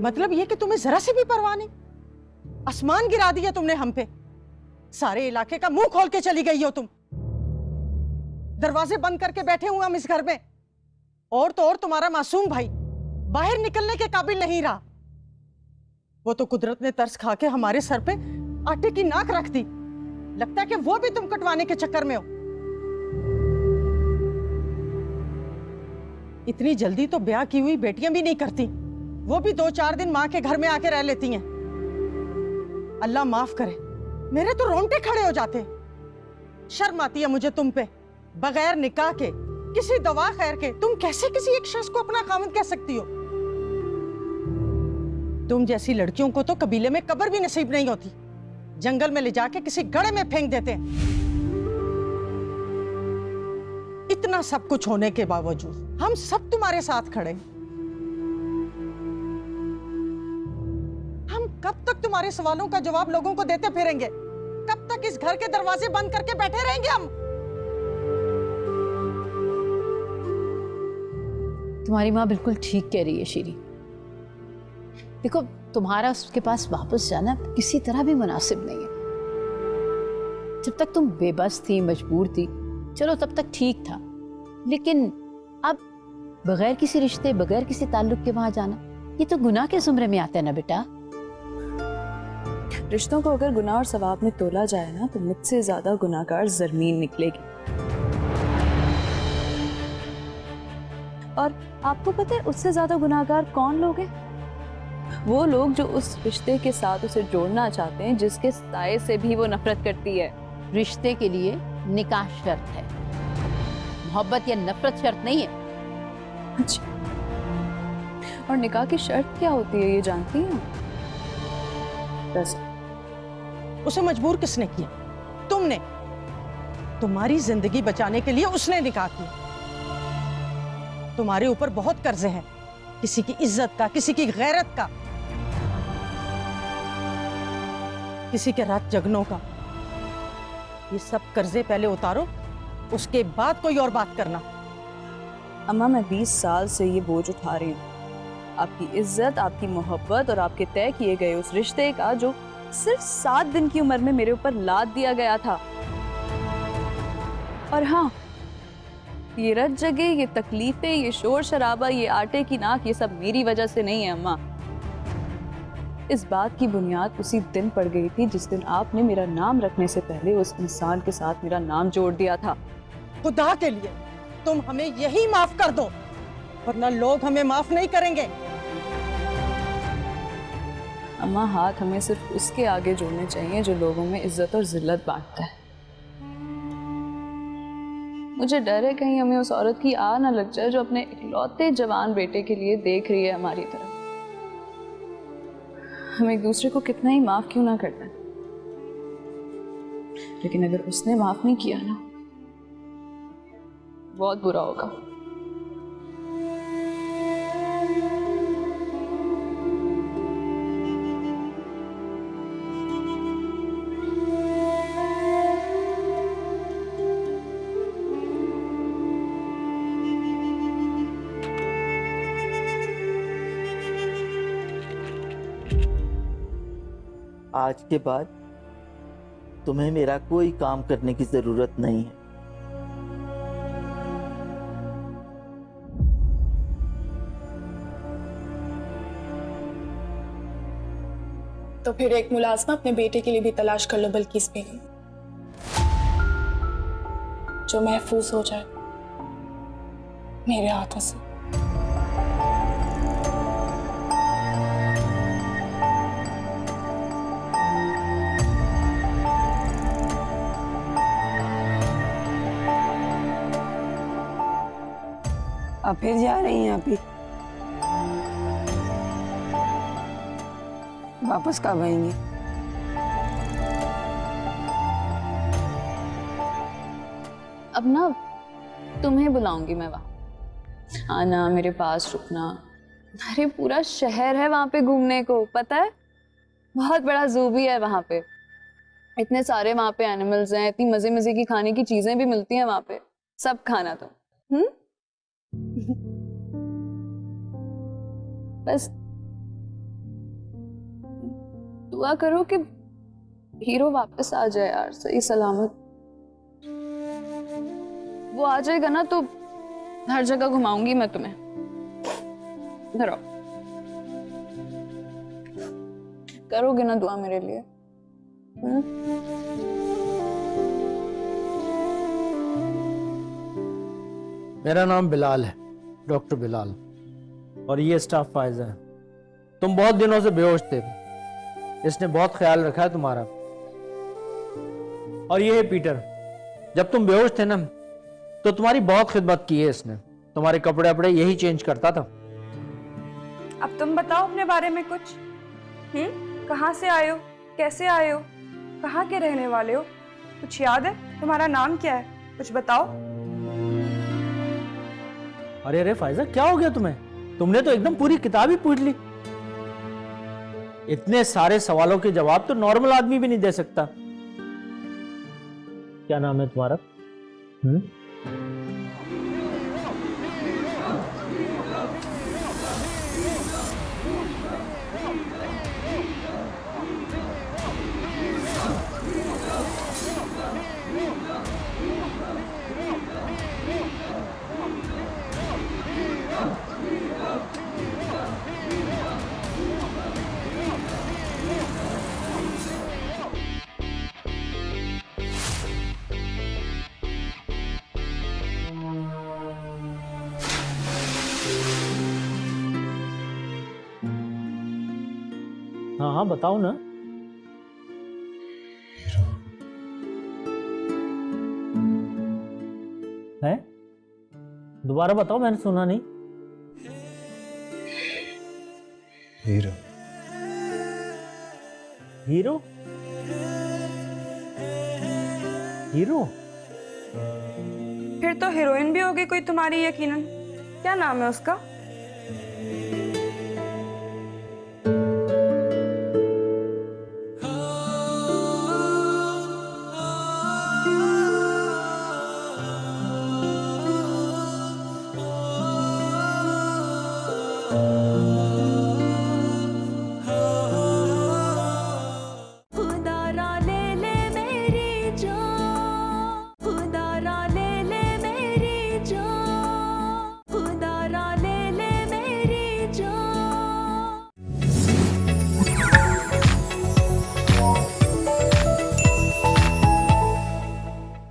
मतलब ये कि तुम्हें जरा सी भी परवाह नहीं? आसमान गिरा दिया तुमने हम पे। सारे इलाके का मुंह खोल के चली गई हो तुम। दरवाजे बंद करके बैठे हुए हम इस घर में। और तो और तुम्हारा मासूम भाई बाहर निकलने के काबिल नहीं रहा। वो तो कुदरत ने तरस खा के हमारे सर पे आटे की नाक रख दी। लगता है कि वो भी तुम कटवाने के चक्कर में हो। इतनी जल्दी तो ब्याह की हुई बेटियां भी नहीं करती, वो भी 2-4 दिन माँ के घर में आके रह लेती हैं। अल्लाह माफ करे, मेरे तो रोंगटे खड़े हो जाते हैं। शर्म आती है मुझे तुम पे। बगैर निकाह के, किसी दवा खैर के, तुम कैसे किसी एक शख्स को अपना खामद कह सकती हो? तुम जैसी लड़कियों को तो कबीले में कब्र भी नसीब नहीं होती। जंगल में ले जाके किसी गड्ढे में फेंक देते हैं। इतना सब कुछ होने के बावजूद हम सब तुम्हारे साथ खड़े हैं। हम कब तक तुम्हारे सवालों का जवाब लोगों को देते फिरेंगे? कब तक इस घर के दरवाजे बंद करके बैठे रहेंगे हम? तुम्हारी माँ बिल्कुल ठीक कह रही है शीरी। देखो, तुम्हारा उसके पास वापस जाना किसी तरह भी मुनासिब नहीं है। जब तक तुम बेबस थी, मजबूर थी, चलो तब तक ठीक था। लेकिन अब बगैर किसी रिश्ते, बगैर किसी ताल्लुक के वहां जाना, ये तो गुनाह के जुमरे में आता है ना बेटा। रिश्तों को अगर गुनाह और सवाब में तोला जाए ना, तो मुझसे ज्यादा गुनाहगार ज़रमीन निकलेगी। और आपको पता है उससे ज्यादा गुनाहगार कौन लोग हैं? वो लोग जो उस रिश्ते के साथ उसे जोड़ना चाहते हैं जिसके साये से भी वो नफरत करती है। रिश्ते के लिए निकाह शर्त है, मोहब्बत या नफरत शर्त नहीं है। अच्छा, और निकाह की शर्त क्या होती है ये जानती हैं? बस उसे मजबूर किसने किया? तुमने। तुम्हारी जिंदगी बचाने के लिए उसने निकाह किया। तुम्हारे ऊपर बहुत कर्जे हैं, किसी की इज्जत का, किसी की गैरत का, किसी के रात जगनों का। ये सब कर्जे पहले उतारो, उसके बाद कोई और बात करना। अम्मा, मैं 20 साल से ये बोझ उठा रही हूँ। आपकी इज्जत, आपकी मोहब्बत और आपके तय किए गए उस रिश्ते का जो सिर्फ 7 दिन की उम्र में मेरे ऊपर लाद दिया गया था। और हाँ, ये रत जगे, ये तकलीफें, ये शोर शराबा, ये आटे की नाक, ये सब मेरी वजह से नहीं है अम्मा। इस बात की बुनियाद उसी दिन पड़ गई थी जिस दिन आपने मेरा नाम रखने से पहले उस इंसान के साथ मेरा नाम जोड़ दिया था। खुदा के लिए तुम हमें यही माफ कर दो, वरना लोग हमें माफ नहीं करेंगे। अम्मा, हाथ हमें सिर्फ उसके आगे जोड़ने चाहिए जो लोगों में इज्जत और जिल्लत बांटता है। मुझे डर है कहीं हमें उस औरत की आ ना लग जाए जो अपने इकलौते जवान बेटे के लिए देख रही है हमारी तरफ। हम एक दूसरे को कितना ही माफ क्यों ना करते, लेकिन अगर उसने माफ नहीं किया ना, बहुत बुरा होगा। आज के बाद तुम्हें मेरा कोई काम करने की जरूरत नहीं है। तो फिर एक मुलाजमा अपने बेटे के लिए भी तलाश कर लो बल्किस बेगम, जो महफूज हो जाए मेरे हाथों से। अब फिर जा रही हैं अभी? वापस कब आएंगी? अब ना तुम्हें बुलाऊंगी मैं वहां, आना, मेरे पास रुकना। अरे पूरा शहर है वहां पे घूमने को, पता है? बहुत बड़ा जू भी है वहां पे, इतने सारे वहां पे एनिमल्स हैं, इतनी मजे मजे की खाने की चीजें भी मिलती हैं वहां पे। सब खाना तुम। बस दुआ करो कि हीरो वापस आ जाए यार, सही सलामत। वो आ जाएगा ना तो हर जगह घुमाऊंगी मैं तुम्हें। इधर आओ, करोगे ना दुआ मेरे लिए? मेरा नाम बिलाल है, डॉक्टर बिलाल, और ये स्टाफ फायजा है। तुम बहुत दिनों से बेहोश थे, इसने बहुत ख्याल रखा है तुम्हारा। और ये है पीटर, जब तुम बेहोश थे ना तो तुम्हारी बहुत खिदमत की है इसने, तुम्हारे कपड़े वपड़े यही चेंज करता था। अब तुम बताओ अपने बारे में कुछ। कहाँ से आए हो, कैसे आए हो, कहाँ के रहने वाले हो, कुछ याद है? तुम्हारा नाम क्या है, कुछ बताओ। अरे अरे फायजा, क्या हो गया तुम्हें? तुमने तो एकदम पूरी किताब ही पूछ ली। इतने सारे सवालों के जवाब तो नॉर्मल आदमी भी नहीं दे सकता। क्या नाम है तुम्हारा? हाँ हाँ बताओ ना। है? दोबारा बताओ, मैंने सुना नहीं। हीरो। हीरो? हीरो? फिर तो हीरोइन भी होगी कोई तुम्हारी यकीनन। क्या नाम है उसका?